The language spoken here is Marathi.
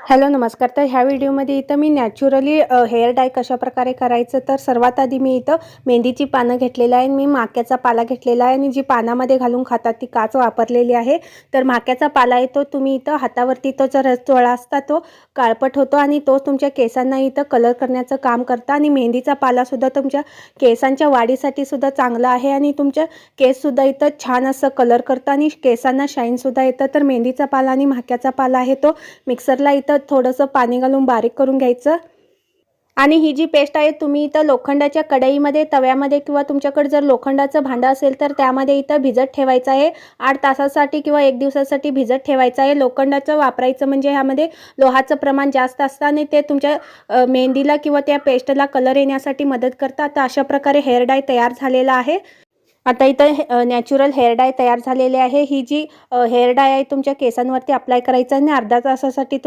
हॅलो नमस्कार. तर ह्या व्हिडिओमध्ये इथं मी नॅचरली हेअर डाय कशाप्रकारे करायचं, तर सर्वात आधी मी इथं मेहंदीची पानं घेतलेलं आहे. मी माक्याचा पाला घेतलेला आहे आणि जी पानामध्ये घालून खातात ती काच वापरलेली आहे. तर माक्याचा पाला आहे तो तुम्ही इथं हातावरती तो जो रसचोळा असता तो काळपट होतो आणि तो तुमच्या केसांना इथं कलर करण्याचं काम करतं. आणि मेहंदीचा पालासुद्धा तुमच्या केसांच्या वाढीसाठी सुद्धा चांगला आहे आणि तुमच्या केससुद्धा इथं छान असं कलर करतं आणि केसांना शाईनसुद्धा येतं. तर मेहंदीचा पाला आणि माक्याचा पाला आहे तो मिक्सरला इथं थोडंसं पाणी घालून बारीक करून घ्यायचं. आणि ही जी पेस्ट आहे तुम्ही इथं लोखंडाच्या कढईमध्ये, तव्यामध्ये किंवा तुमच्याकडे जर लोखंडाचं भांडं असेल तर त्यामध्ये इथं भिजत ठेवायचं आहे. 8 तासासाठी किंवा 1 दिवसासाठी भिजत ठेवायचं आहे. लोखंडाचं वापरायचं म्हणजे ह्यामध्ये लोहाचं प्रमाण जास्त असतं आणि ते तुमच्या मेहंदीला किंवा त्या पेस्टला कलर येण्यासाठी मदत करतात. तर अशा प्रकारे हेअर डाय तयार झालेला आहे. आता इथं नॅचरल हेअर डाय तयार झालेले आहे. ही जी हेअर डाय आहे तुमच्या केसांवरती अप्लाय करायचं आणि अर्धा तासासाठी